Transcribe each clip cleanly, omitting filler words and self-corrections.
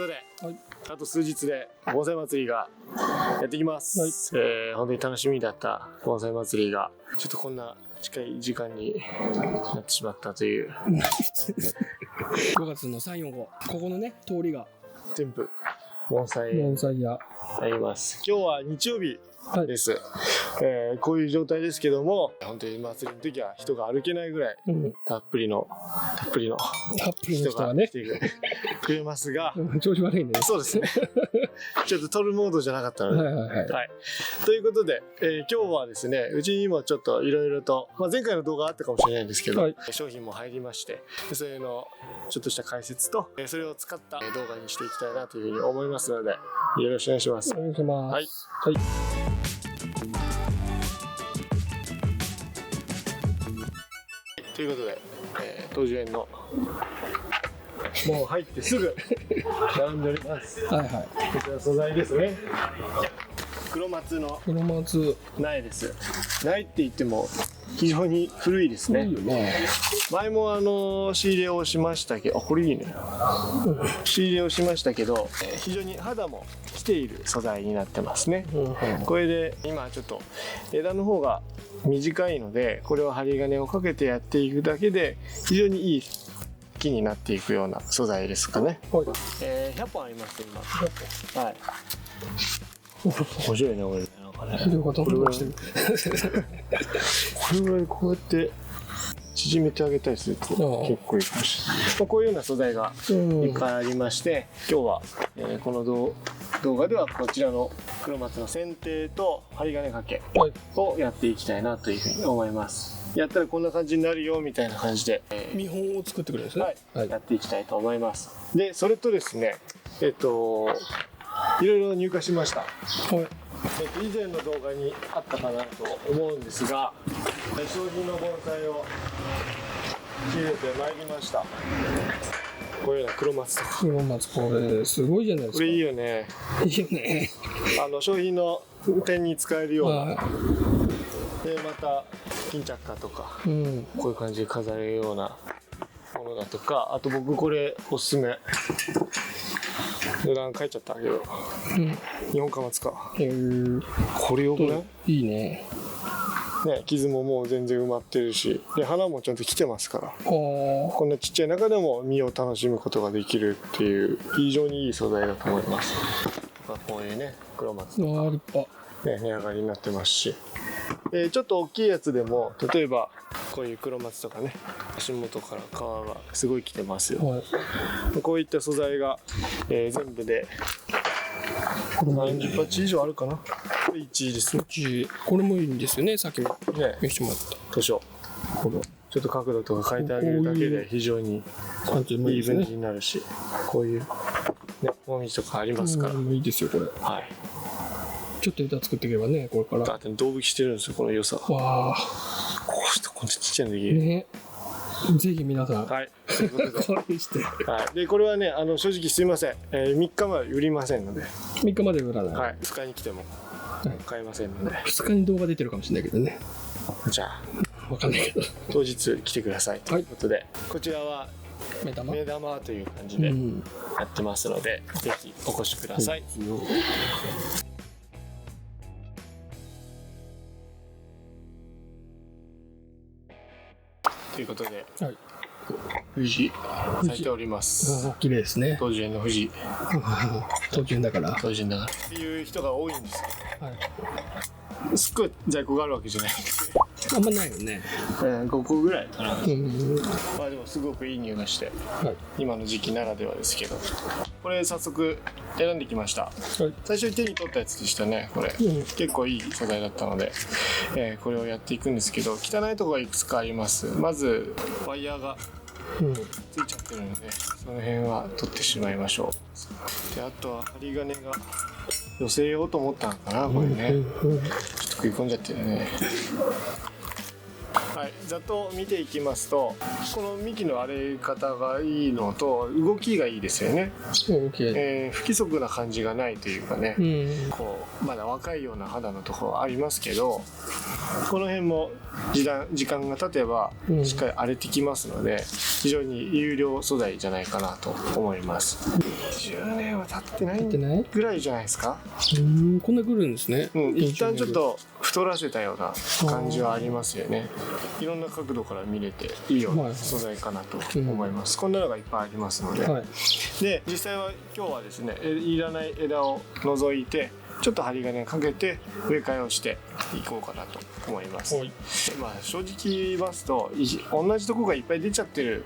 ことで、はい、あと数日で盆栽祭りがやってきます、はい。本当に楽しみだった盆栽祭りがちょっとこんな近い時間になってしまったという5月の3、4、5、ここのね通りが全部盆栽屋あります。今日は日曜日です、こういう状態ですけども、本当に祭りの時は人が歩けないぐらい、たっぷりの人が来てくれますが、調子悪いね。そうですねちょっと撮るモードじゃなかったので、はいということで、今日はですね、うちにもちょっといろいろと、前回の動画あったかもしれないんですけど、商品も入りまして、それのちょっとした解説と、それを使った動画にしていきたいなというふうに思いますので、よろしくお願いします。お願いします。はい、ということで、東樹園のもう入ってすぐ並んでおります。こちら素材ですね。黒松の苗です。苗って言っても非常に古いですね。前も仕入れをしましたけど、これいいね。仕入れをしましたけど、非常に肌も来ている素材になってますね。これで今ちょっと枝の方が短いので、これを針金をかけてやっていくだけで非常にいい木になっていくような素材ですかね。100本あります今。はい。面白いねこれ。これぐらいこうやって縮めてあげたりすると結構いいかもしれない。こういうような素材がいっぱいありまして、今日は、この動画ではこちらの黒松の剪定と針金掛けをやっていきたいなというふうに思います。やったらこんな感じになるよみたいな感じで、見本を作ってくれるんですね。やっていきたいと思います。でそれとですね、いろいろ入荷しました。以前の動画にあったかなと思うんですが、商品の盆栽を仕入れてまいりました。こういうような黒松とか。これすごいじゃないですか。これいいよね。商品の点に使えるような。でまた巾着花とか、こういう感じで飾れるようなものだとか、あと僕これおすすめ。値段書いちゃったけど、日本貨物か。これよくない？いいね。傷ももう全然埋まってるし、で花もちゃんと来てますから、こんなちっちゃい中でも実を楽しむことができるっていう非常にいい素材だと思います。とかこういうね黒松とか、立派。値上がりになってますし、ちょっと大きいやつでも例えばこういう黒松とかね、足元から皮がすごい来てますよ。こういった素材が、全部で30鉢以上あるかな。これ1位ですね。これもいいんですよね。さっきも見せてもらった。図書ちょっと角度とか変えてあげるだけで非常にいい分離になるし、こういうねもみじとかありますからいいですよこれ。ちょっと枝作っていけばね、これから。だって動物してるんですよこの良さ。わあ。こうしてこんなちっちゃいのできる。ね。ぜひ皆さん。ということで。して。でこれはね正直すいません、3日まで売りませんので。3日まで売らない。2日に来ても買えませんので。2日に動画出てるかもしれないけどね。じゃあわかんないけど。当日来てくださいということで、こちらは目玉という感じでやってますので、ぜひお越しください。ということで、藤咲いております。綺麗ですね。東樹園の藤。東樹園だから。東樹園だから。っていう人が多いんですよ。すっごい在庫があるわけじゃない。あんまないよね。5個ぐらいかな。でもすごくいい匂いがして、今の時期ならではですけど、これ早速選んできました。最初に手に取ったやつでしたね。これ結構いい素材だったので、これをやっていくんですけど、汚いところがいくつかあります。まずワイヤーがついちゃってるので、その辺は取ってしまいましょう。であとは針金が寄せようと思ったのかな、これね。ちょっと食い込んじゃってるね。はい、ざっと見ていきますと、この幹の荒れ方がいいのと動きがいいですよね。不規則な感じがないというかね、こうまだ若いような肌のところありますけど、この辺も時間が経てばしっかり荒れてきますので、非常に優良素材じゃないかなと思います。10年は経ってないぐらいじゃないですか。こんな来るんですね。一旦ちょっと太らせたような感じはありますよね。いろんな角度から見れていいような素材かなと思います。こんなのがいっぱいありますので、で実際は今日はですね、いらない枝を除いてちょっと針金かけて植え替えをしていこうかなと思います。正直言いますと、同じとこがいっぱい出ちゃってる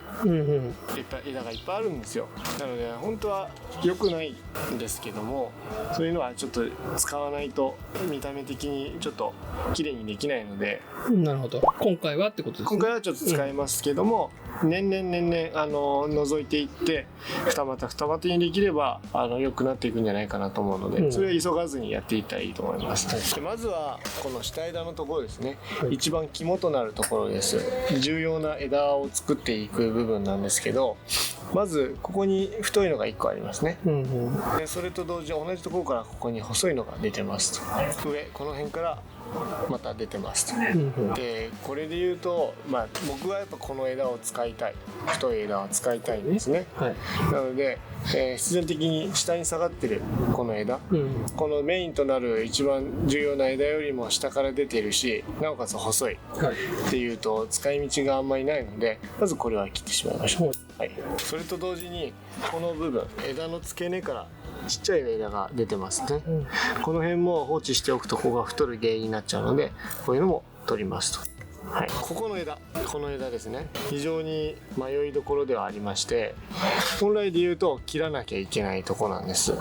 枝がいっぱいあるんですよ。なので本当は良くないんですけども、そういうのはちょっと使わないと見た目的にちょっと綺麗にできないので。なるほど。今回はってことですね。今回はちょっと使いますけども、年々除いていって二股にできれば良くなっていくんじゃないかなと思うので、それは急がずにやっていったらいいと思います。でまずはこの下枝のところですね、一番肝となるところです。重要な枝を作っていく部分なんですけど、まずここに太いのが1個ありますね。でそれと同時に同じところからここに細いのが出てますと。上この辺からまた出てますと。でこれで言うと、僕はやっぱこの枝を使いたい、太い枝を使いたいんですね。なので、必然的に下に下がってるこの枝、このメインとなる一番重要な枝よりも下から出てるし、なおかつ細いっていうと使い道があんまりないので、まずこれは切ってしまいましょう。それと同時にこの部分、枝の付け根からちっちゃい枝が出てますね。この辺も放置しておくとここが太る原因になっちゃうので、こういうのも取りますと。ここの枝、この枝ですね、非常に迷いどころではありまして、本来で言うと切らなきゃいけないとこなんです。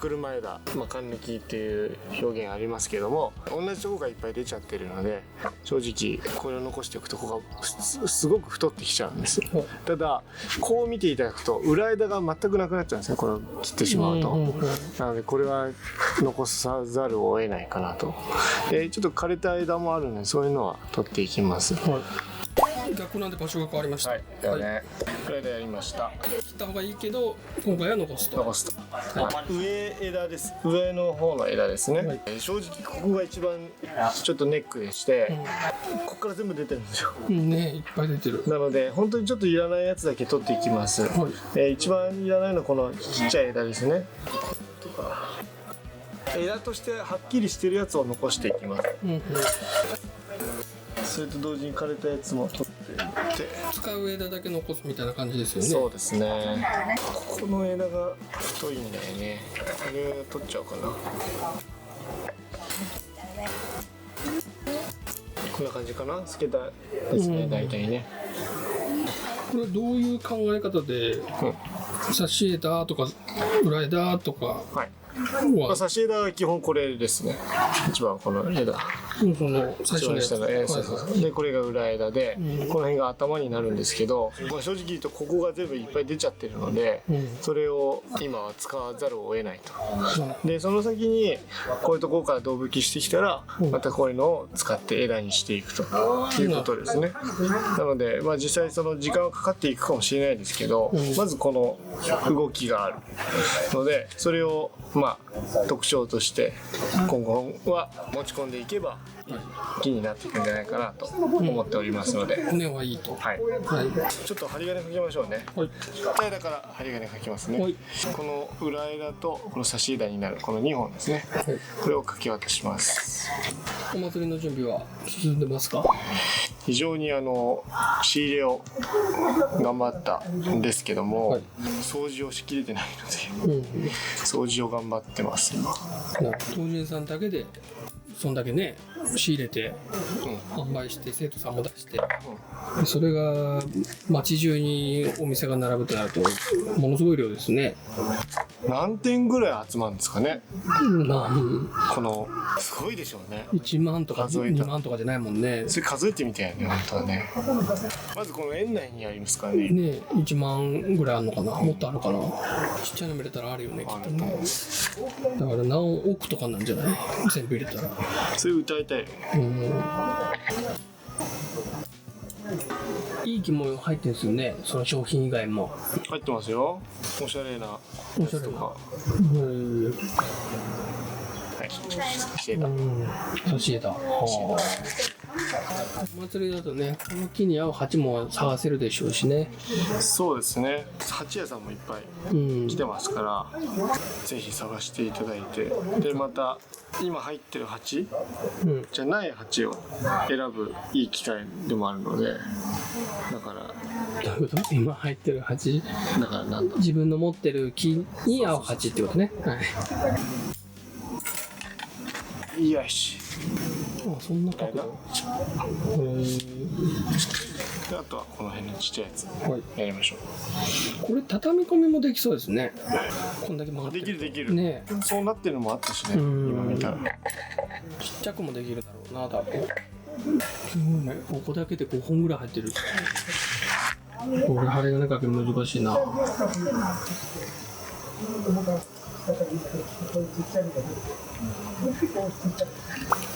車枝、間抜きっていう表現ありますけども、同じとこがいっぱい出ちゃってるので、正直これを残しておくとこがすごく太ってきちゃうんです。ただこう見ていただくと裏枝が全くなくなっちゃうんですね、これを切ってしまうと。なのでこれは残さざるを得ないかなと。ちょっと枯れた枝もあるので、そういうのは取っていきます。逆なんで場所が変わりました。これでやりました。切った方がいいけど、今回は残すと。上枝です。上の方の枝ですね。正直ここが一番ちょっいネックでして、ここから全部出てるんですよ。ね、いっぱい出てる。なので本当にちょっといらないやつだけ取っていきます。一番いらないのはこのちっちゃい枝ですね。枝としてはっきりしてるやつを残していきます。それと同時に枯れたやつも取っていって使う枝だけ残すみたいな感じですよね。そうですね。ここの枝が太いんだよね。これ取っちゃおうかな。こんな感じかな。透けたですね、大体ね。これどういう考え方で、差し枝とか裏枝とか、差し枝は基本これですね。一番この枝。その最初の下でこれが裏枝で、この辺が頭になるんですけど、正直言うとここが全部いっぱい出ちゃってるので、それを今は使わざるを得ないと。でその先にこういうところから胴吹きしてきたら、またこういうのを使って枝にしていくということですね。なので、実際その時間はかかっていくかもしれないですけど、まずこの動きがあるので、それを特徴として今後は持ち込んでいけば木になっていくんじゃないかなと思っておりますので、骨はいいと。ちょっと針金かけましょうね。下枝から針金かけますね。この裏枝とこの差し枝になるこの2本ですね。これをかけ渡します。お祭りの準備は進んでますか？非常に仕入れを頑張ったんですけども、掃除をしきれてないので、掃除を頑張ってます今。当人さんだけでそんだけね仕入れて、販売して生徒さんも出して、それが街中にお店が並ぶとなるとものすごい量ですね。何点ぐらい集まるんですかね。このすごいでしょうね。1万とか2万とかじゃないもんね。それ数えてみたいね、本当はね。まずこの園内にありますからね。1万ぐらいあるのかな、もっとあるかな。ちっちゃいの見れたらあるよね、きっとね。だから何億とかなんじゃない、全部入れたら。それ歌いたい。いい着物入ってるんですよね、その商品以外も。入ってますよ。おしゃれなやつとか。はい、シエダ。そう、シエダ。お祭りだとね、この木に合う鉢も探せるでしょうしね。そうですね。鉢屋さんもいっぱい来てますから、ぜひ探していただいて、でまた今入ってる鉢、じゃない鉢を選ぶいい機会でもあるので、だから。どういうこと？今入ってる鉢？だからなんだ。自分の持ってる木に合う鉢ってことね。はい。よし。あ、そんな角度。で、あとはこの辺のちっちゃいやつやりましょう。これ畳み込みもできそうですね。こんだけ曲がってる。できるね。そうなってるのもあったしね。今見たら。ちっちゃくもできるだろうな、多分。すごいね。ここだけで5本ぐらい入ってる。これ針金かけ難しいな。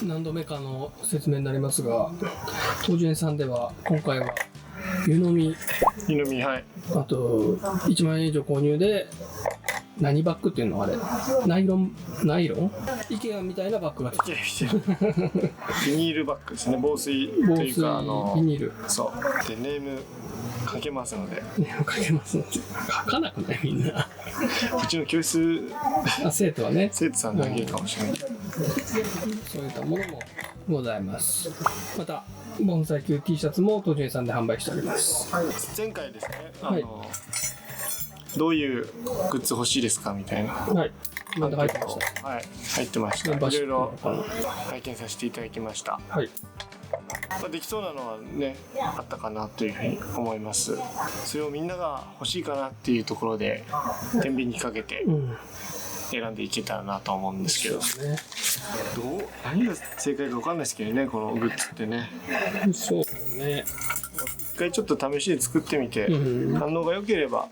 何度目かの説明になりますが、東樹園さんでは今回は湯飲み、はい、あと1万円以上購入で何バッグっていうのあれ、ナイロンイケアみたいなバッグがビニールバッグですね。防水というかビニール、そうでネーム書けますので。書けますので。書かなくないみんな。うちの教室生徒はね、生徒さんだけかもしれない。そういったものもございます。また盆栽級 T シャツも東樹園さんで販売しております。前回ですね、どういうグッズ欲しいですかみたいな。はい。まだ入ってました。はい、入ってました。いろいろ体験させていただきました。はい。できそうなのはね、あったかなというふうに思います。それをみんなが欲しいかなっていうところで天秤にかけて選んでいけたらなと思うんですけど、何が正解か分かんないですけどね、このグッズってね。そうね。一回ちょっと試しで作ってみて、反応が良ければ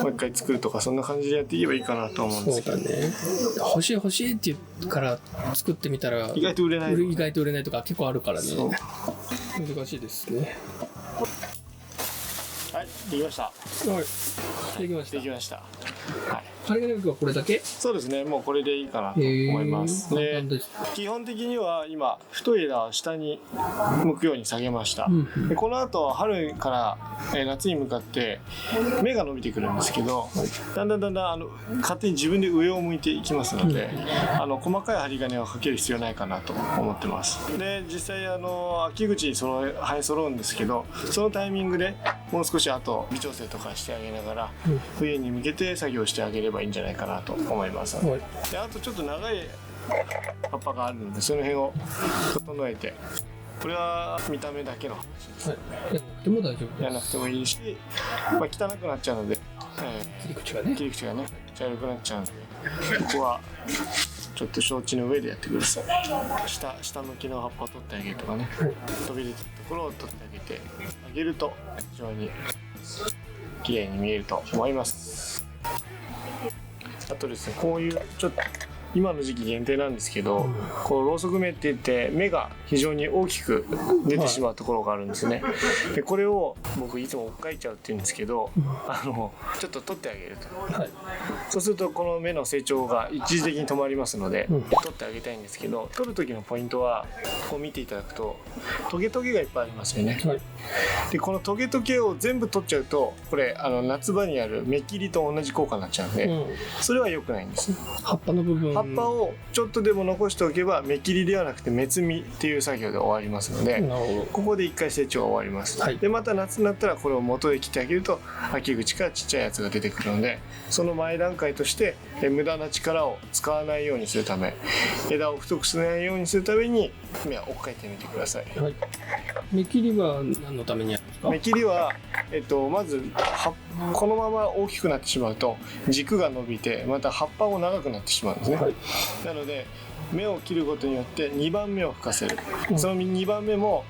もう一回作るとか、そんな感じでやっていけばいいかなと思うんですけど。そうだね。欲しいって言うから作ってみたら意外と売れないとか結構あるからね。難しいですね。はい、できました。はい、できました。はい。針金はこれだけ？そうですね。もうこれでいいかなと思います。で、基本的には今太い枝を下に向くように下げました。でこの後春から夏に向かって芽が伸びてくるんですけど、だんだん勝手に自分で上を向いていきますので、細かい針金をかける必要ないかなと思ってます。で、実際秋口に生え揃うんですけど、そのタイミングでもう少し微調整とかしてあげながら、冬に向けて作業してあげればいいんじゃないかなと思います。で、あとちょっと長い葉っぱがあるので、その辺を整えて、これは見た目だけの話です。やらなくてもいいし、汚くなっちゃうので、切り口がね茶色くなっちゃうので、ここはちょっと承知の上でやってください。下向きの葉っぱを取ってあげるとかね、飛び出てるところを取ってあげると非常に綺麗に見えると思います。あとですね、こういうちょっと今の時期限定なんですけど、こうろうそく芽って言って芽が非常に大きく出てしまうところがあるんですね。でこれを僕いつも描いちゃうって言うんですけど、ちょっと取ってあげると、そうするとこの芽の成長が一時的に止まりますので、取ってあげたいんですけど、取る時のポイントはこう見ていただくとトゲトゲがいっぱいありますよね。でこのトゲトゲを全部取っちゃうと、これ夏場にある芽切りと同じ効果になっちゃうんで、それは良くないんです。葉っぱの部分、葉っぱをちょっとでも残しておけば芽切りではなくて芽摘みっていう作業で終わりますので、ここで1回成長が終わります。でまた夏になったらこれを元で切ってあげると秋口からちっちゃいやつが出てくるので、その前段階として無駄な力を使わないようにするため、枝を太くしないようにするために芽は追っかけてみてください。芽切りは何のためにやるんですか？芽切りは、まずこのまま大きくなってしまうと軸が伸びて、また葉っぱも長くなってしまうんですね。なので芽を切ることによって2番目を吹かせる、その2番目も、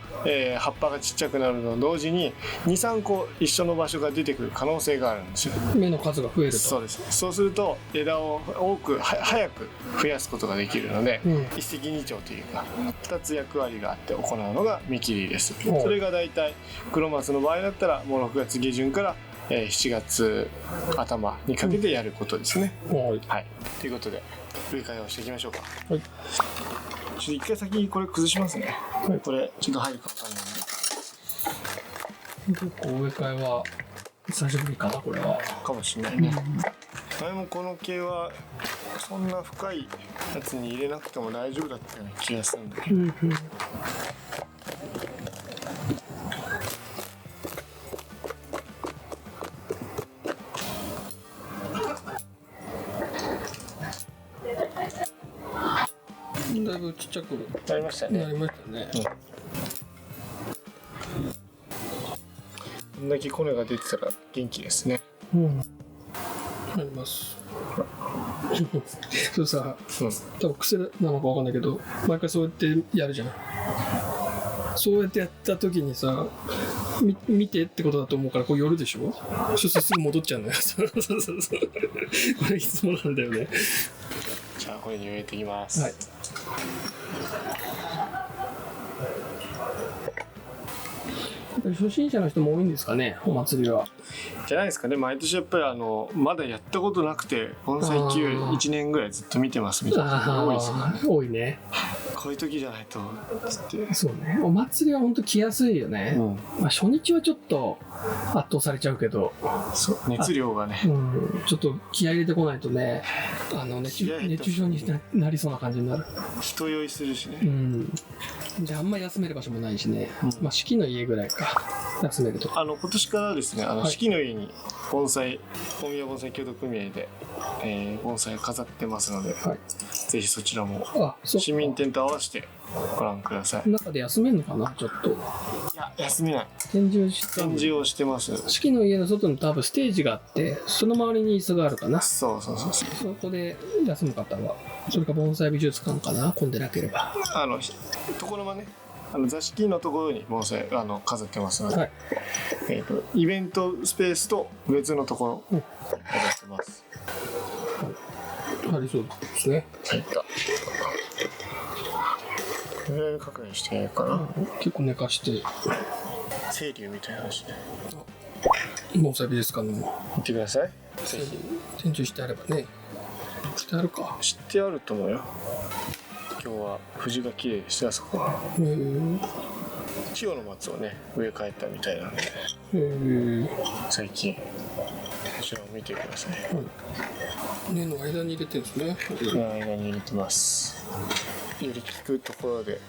葉っぱがちっちゃくなるのと同時に 2,3 個一緒の場所が出てくる可能性があるんですよ。芽の数が増えると。そうです。そうすると枝を多く早く増やすことができるので、一石二鳥というか2つ役割があって行うのが芽切りです。それがだいたい黒松の場合だったらもう6月下旬から7月頭にかけてやることですね。はい。ということで植え替えをしていきましょうか。はい。ちょっと一回先にこれ崩しますね。はい、これちょっと入るかわかんないんで。結構植え替えは久しぶりかな、これは。かもしれないね。前もこの系はそんな深いやつに入れなくても大丈夫だったような気がするんだけど。だいぶちっちゃくなりましたね。なりましたね。こんだけコネが出てたら元気ですね。あります。そうさ、多分癖なのかわかんないけど、毎回そうやってやるじゃん。そうやってやった時にさ、見てってことだと思うからこう寄るでしょ。そうするとすぐ戻っちゃうのよ。そうこれいつもなんだよね。じゃあこれに植えていきます。はい。初心者の人も多いんですかね、お祭りは。じゃないですかね。毎年やっぱりまだやったことなくて盆栽球1年ぐらいずっと見てますみたいな人が多いですよね。多いね。こういう時じゃないとつって。そうね。お祭りは本当来やすいよね。まあ初日はちょっと圧倒されちゃうけど。そう、熱量がね。ちょっと気合い入れてこないとね、熱中症になりそうな感じになる。人酔いするしね。じゃああんま休める場所もないしね。まあ四季の家ぐらいか休めると。今年からですね、四季の家に盆栽、大宮盆栽協同組合で、盆栽を飾ってますので、ぜひそちらも市民展と合わせてご覧ください。中で休めるのかな、ちょっと。いや、休めない。展示をしてます。四季の家の外に多分ステージがあって、その周りに椅子があるかな。そう。そこで休む方は、それか盆栽美術館かな、混んでなければ。床の間ね、座敷のところに盆栽飾ってますので、イベントスペースと別のところ飾ってます。ありそうですね。どれぐらい確認していいかな。結構寝かして。清流みたいな話で。盆栽美術館のも。見てください。展示してあればね。してあるか。知ってあると思うよ。今日は藤が綺麗でした、そこは。千代の松をね植え替えたみたいなんで、最近こちらを見てください。根の間に入れてるんですね。根の間に入れてます。より効くところで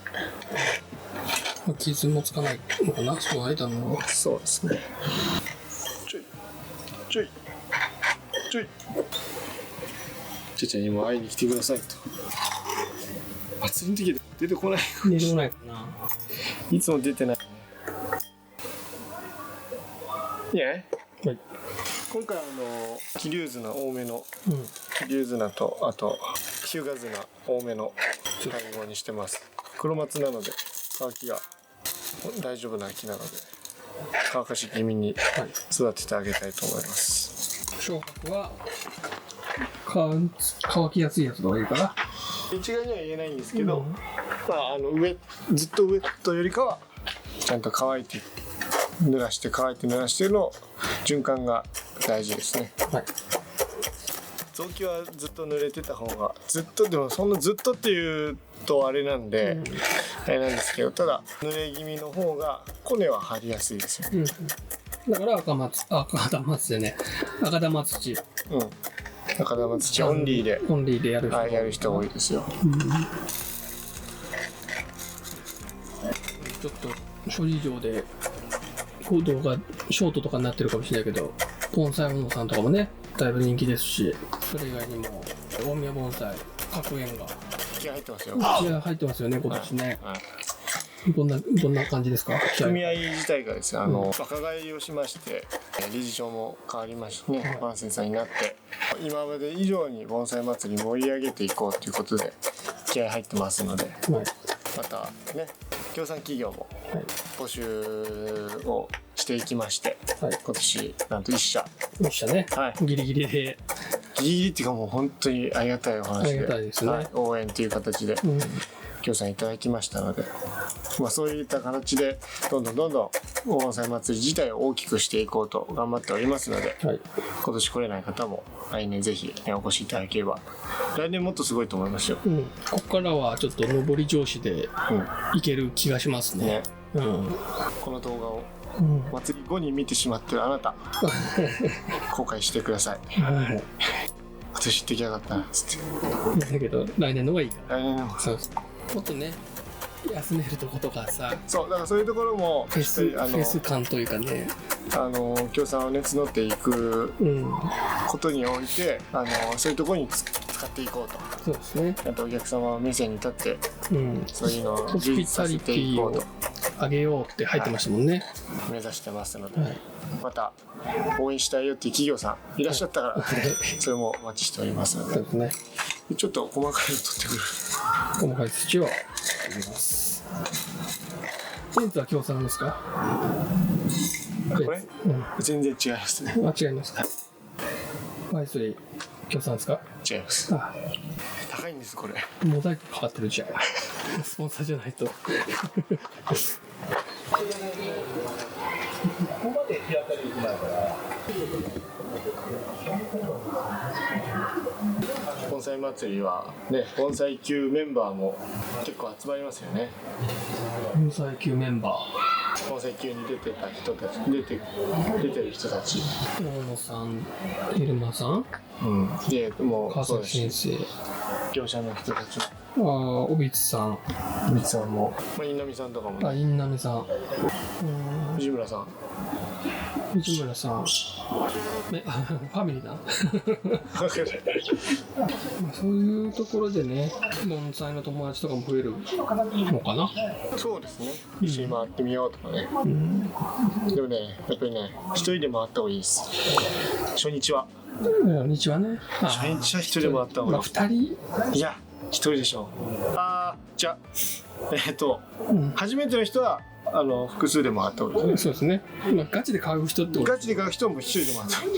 傷もつかないのかな、その間の。そうですね。ちょいちゃちゃにも会いに来てくださいと。祭りの時出てこない。出てこないかな。いつも出てないね。いやね。はい。今回桐生砂多めの、桐生砂とあと日向砂多めの配合にしてます。黒松なので乾きが大丈夫な木なので乾かし気味に育ててあげたいと思います。小白は乾きやすいやつの方がいいかな。一概には言えないんですけど、ずっとウエットよりかはちゃんと乾いて濡らして乾いて濡らしての循環が大事ですね。雑木はずっと濡れてた方がでもそんなずっとっていうとあれなんで、あれなんですけど、ただ濡れ気味の方がコネは張りやすいですよね。だから赤玉土、赤玉土、オンリーでやる人多いですよ。ちょっと諸事情で動画ショートとかになってるかもしれないけど、盆栽本さんとかもねだいぶ人気ですし、それ以外にも大宮盆栽各園が気合入ってますよ。気合入ってますよね、今年ね。どんな感じですか？組合自体がですね、若返りをしまして、理事長も変わりましてね、万世さんになって、今まで以上に盆栽祭り盛り上げていこうということで、気合入ってますので、はい、またね協賛企業も募集をしていきまして、はい、今年なんと1社ね、はい、ギリギリでギリギリっていうかもう本当にありがたいお話で、ありがたいですね、はい、応援という形で協賛いただきましたので、そういった形でどんどんお盆栽祭り自体を大きくしていこうと頑張っておりますので、はい、今年来れない方も来年ぜひ、お越しいただければ来年もっとすごいと思いますよ、ここからはちょっと上り調子でいける気がしますね、この動画を祭り後に見てしまってるあなた後悔してください、私出来上がったなっつってだけど来年の方がいいから来年の方がそうもっとね休めるとことかさ、そうだからそういうところもフェス感というかね協賛をね募っていくことにおいて、そういうところに使っていこうと。そうですね。あとお客様目線に立って、そういうのを充実させていこうと。あげようって入ってましたもんね。目指してますので、また応援したいよっていう企業さんいらっしゃったら、それもお待ちしておりますので。そうですね。ちょっと細かいの取ってくる。細かい土を取ります。センツは協賛ですか？これ？全然違いますね。違いますか。パイスリー協賛ですか？違います。高いんですこれ。モザイクかかってるじゃん。スポンサーじゃないと。ここまで日当たり良くないから。盆栽祭りはね、盆栽級メンバーも結構集まりますよね。盆栽級メンバー。盆栽級に出てた人たち、出てる人たち。大野さん、入間さん。で、もう川崎先生。業者の人たち。小光さん。小光さんも。印南さんとかも、ね。印南さん。藤村さん。藤村さん。ファミリーだ。そういうところでね、盆栽の友達とかも増えるのかな。そうですね。一緒に回ってみようとかね。でもね、やっぱりね、一人で回った方がいいです。初日は。初日はね。初日は一人で回った方がいい。2人？いや、一人でしょ。じゃあ、初めての人は。複数で回った方がいいですね。そうですね。ガチで買う人ってこと。ガチで買う人も一人で回った方が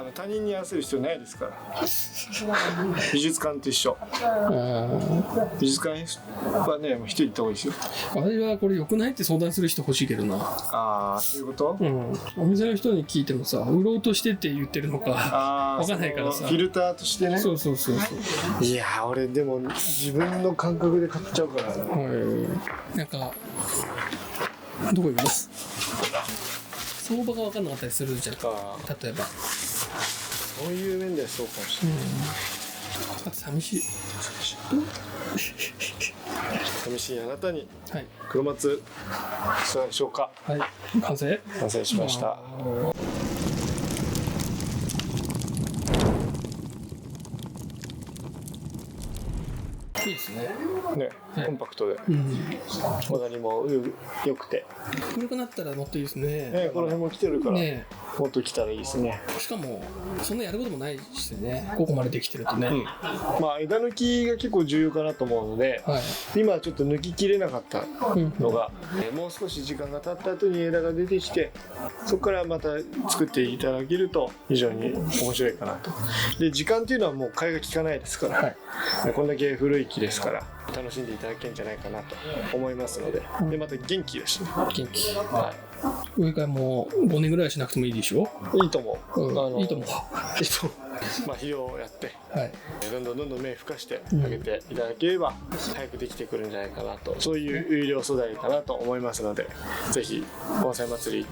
いい。他人に合わせる必要ないですから。美術館と一緒。美術館はね、もう一人行った方がいいですよ。私はこれ良くないって相談する人欲しいけどな。そういうこと？お店の人に聞いてもさ、売ろうとしてって言ってるのかわかんないからさ。フィルターとしてね。そう。いやー、俺でも自分の感覚で買っちゃうから。なんか。どこ行くの？相場が分かんなかったりするじゃん。例えばそういう面ではそうかもしれない。あと寂しい寂しいあなたに黒松いかがでしょうか。はい、完成しました。いいですね。コンパクトで、飾りも良くて。古くなったらもっといいですね。この辺も来てるから、もっと来たらいいですね。しかもそんなやることもないしね。ここまでできてるとね。枝抜きが結構重要かなと思うので、今ちょっと抜ききれなかったのが、もう少し時間が経った後に枝が出てきて、そこからまた作っていただけると非常に面白いかなと。で、時間っていうのはもう替えが利かないですから、こんだけ古い木ですから楽しんでいただけるんじゃないかなと思いますので、でまた元気だし、元気。植え替えも5年ぐらいはしなくてもいいでしょ。いいと思う。いいと思う。肥料をやって、どんどん芽吹かしてあげていただければ早くできてくるんじゃないかなと、そういう有料素材かなと思いますので、ぜひ盆栽祭り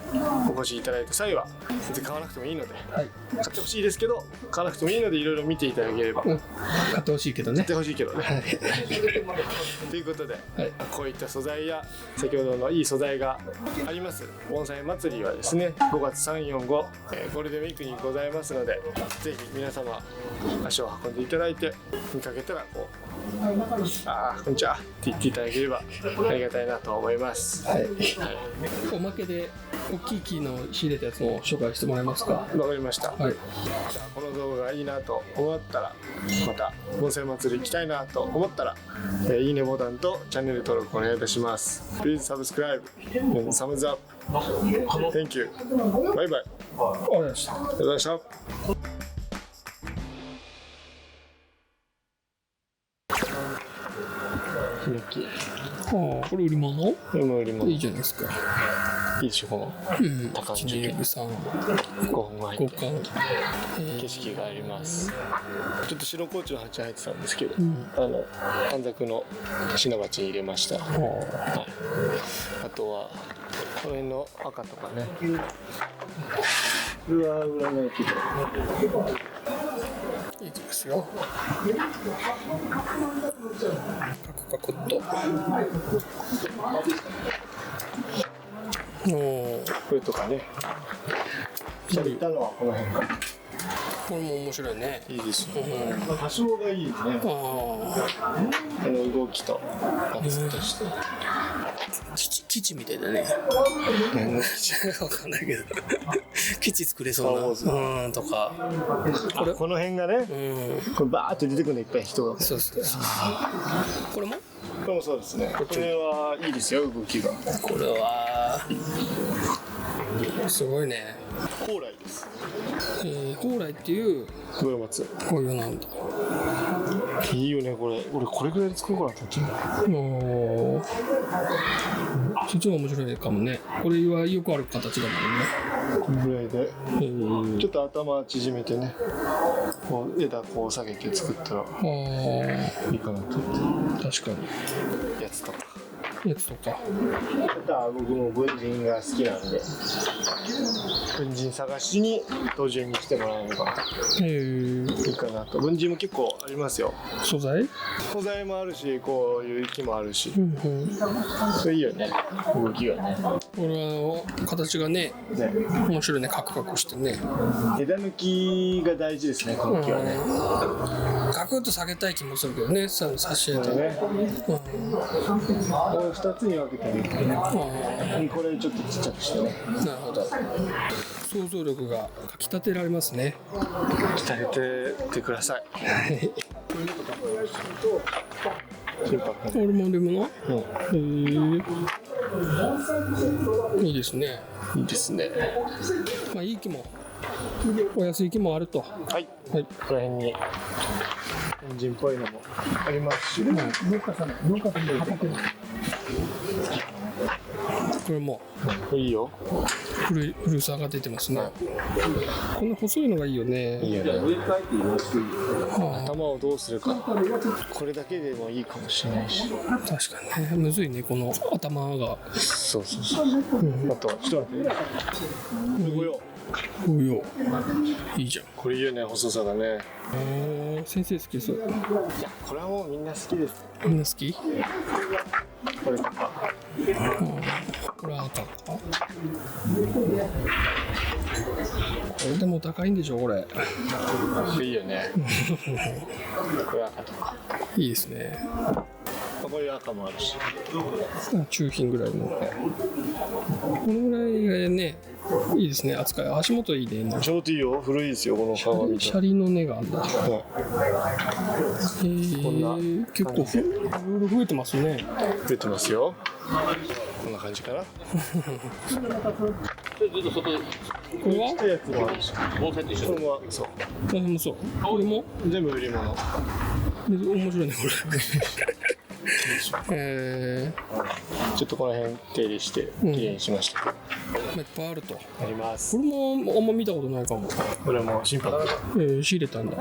お越しいただいた際は全然買わなくてもいいので、買ってほしいですけど買わなくてもいいのでいろいろ見ていただければ、買ってほしいけどね。ということで、こういった素材や先ほどのいい素材があります盆栽祭りはですね、5月3、4、5、ゴールデンウィークにございますので、ぜひ皆様足を運んでいただいて、見かけたらこんにちはって言っていただければありがたいなと思います。はい。おまけで大きい木の仕入れたやつを紹介してもらえますか。わかりました。はい。じゃあこの動画がいいなと思ったら、また盆栽祭り行きたいなと思ったら、いいねボタンとチャンネル登録お願いいたします。Please subscribe and thumbs up. Thank you. バイバイ。ありがとうございました。ありがとうございました。ヒノキ。これ売り物？これも売り物。いいじゃないですか。いいでしょ、この高い樹5本が入って景色があります。ちょっと白麹の鉢入ってたんですけど、短冊の品鉢に入れました。はい、あとはこの辺の赤とかね。これは売らないけどいいですよ。カクカクっと。これとかね。じゃあ行ったのはこの辺か。これも面白いね。いいですよ。多少がいいね。動きとガツッとして。基地みたいだね。わかんないけど。基地作れそうな。とか。この辺がね。これバーッと出てくるのいっぱい人が。そうそう。これも？これもそうですね。これはいいですよ、動きが。これはすごいね。蓬莱です。蓬莱っていう黒松。こういうなんだ。いいよね、これ。俺これぐらいで作ろうかなと思って。そっちも面白いかもね。これはよくある形だもんね。これぐらいで、ちょっと頭縮めてね、こう枝こう下げて作ったらいいかなと思って。確かに。やつとか。あとは僕も文人が好きなんで、文人探しに東樹園に来てもらえればいいかなと。文人も結構ありますよ。素材もあるし、こういう木もあるし、それいいよね、動きがね。これは形がね、面白いね、カクカクしてね。枝抜きが大事ですね、この木はね。カクッと下げたい気もするけどね、差し入れてね。2つに分けてみて、これちょっとちっちゃくしてね。なるほど。想像力がかきたてられますね。鍛えててください。俺もでもいいですね。いいですね。まあいい木もお安い木もあると。はい。この辺にエンジンっぽいのもありますし、農家さんで畑の。これもいいよ。古さが出てますね。この細いのがいいよね。いいよね。頭をどうするか。これだけでもいいかもしれないし。確かにね。むずいね、この頭が。そう。あとちょっと待って。いいじゃん。これいいよね、細さがね。先生好きそう。いや、これはもうみんな好きです。みんな好き？これとか。これは赤か。これでも高いんでしょ、これ。いいよね。これ赤とか。いいですね。こういう赤もあるし。中品ぐらいの。このぐらいがね、いいですね。扱い。足元いいね。足元いいよ。古いですよ、この鏡。シャリの根があるんだ。結構いろいろ増えてますね。増えてますよ。こんな感じかな。これは？ちっちゃいやつもあるし。これもそう。これもそう。これも全部売り物。面白いね、これ。ちょっとこの辺手入れしてきれいにしました。いっぱいあると。あります。これもあんま見たことないかも。これも心拍。仕入れたんだ。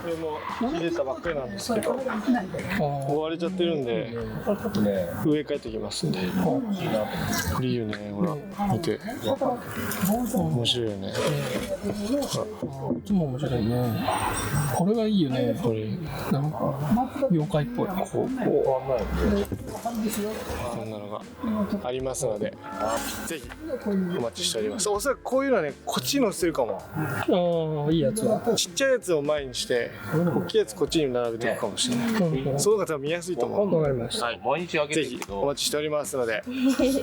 これも入れたばっかりなんですけど、壊れちゃってるんで植え替えてきますんで。いいよね、ほら見て。面白いよね。こっちも面白いね。これがいいよね。これなんか妖怪っぽい。こんなのがありますので、ぜひお待ちしております。おそらくこういうのはね、こっちに載せるかも。ああ、いいやつは。ちっちゃいやつを前にして、大きいやつこっちに並べていくかもしれない。その方が見やすいと思う。わかりました。毎日あげてぜひるけど、お待ちしておりますので、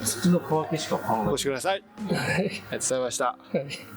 土の乾きしか考えお越しください。ありがとうございました。はい。